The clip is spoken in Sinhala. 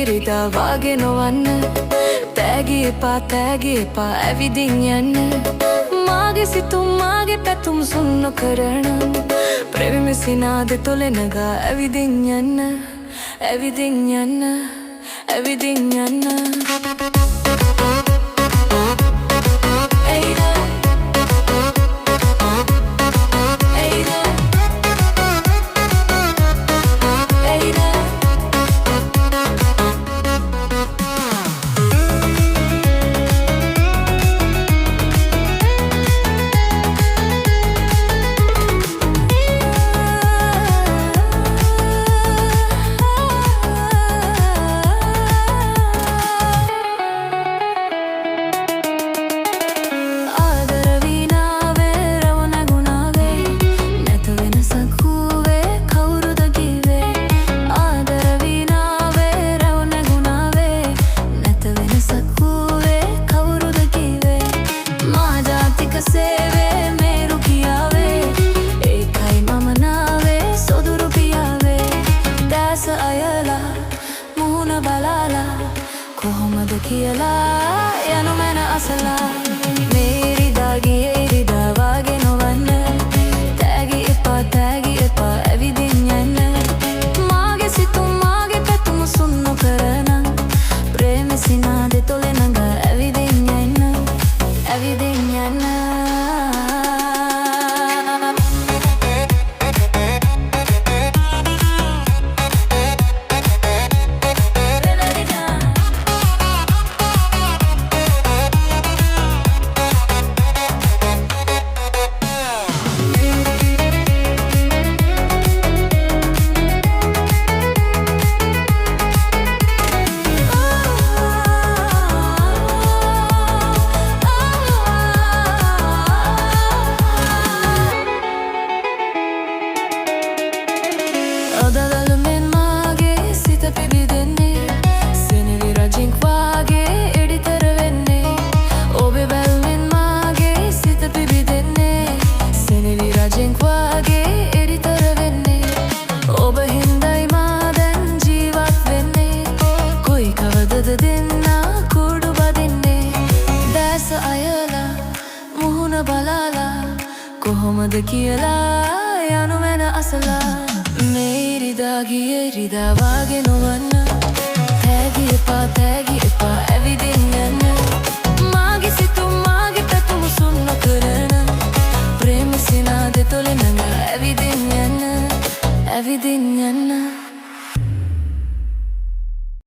ඉරිදා වගේ නොවන්න තෑගි එපා ඇවිදින් යන්න මාගේ සිතුම් මාගේ පැතුම් සුන්නු කරන ප්‍රේම සිනාද තොලෙනගා ඇවිදින් යන්න ඇවිදින් යන්න ඇවිදින් යන්න කොහොමද කියලා යනු මැන අසලා මේ ඉරිදා ගියේ ඉරිදා වගේ නොවන්න තෑගි එපා ඇවිදින් යන්න මාගේ සිතුම් මාගේ පැතුම් සුන්නු කරන ප්‍රේම සිනාද තොලෙනග ඇවිදින් යන්න ඇවිදින් යන්න ඔදලලුමෙන් මාගේ සිත පිබිදෙන්නේ සෙනෙවි රජෙක් වාගේ එඩිතර වෙන්නේ ඔබේ බැල්මෙන් මාගේ සිත පිබිදෙන්නේ සෙනෙවි රජෙක් වාගේ එඩිතර වෙන්නේ ඔබ හින්දයි මා දැන් ජීවත් වෙන්නේ කොයි කවදද දෙන්නා කුඩු බදින්නේ දැස අයලා මුහුණ බලාලා කොහොමද කියලා යනු මැන අසලා මේ ඉරිදා ගියේ ඉරිදා වගේ නොවන්න තෑගි එපා ඇවිදින් යන්න මාගේ සිතුම් මාගේ පැතුම් සුන්නු කරන ප්‍රේම සිනාද තොලෙනග ඇවිදින් යන්න ඇවිදින් යන්න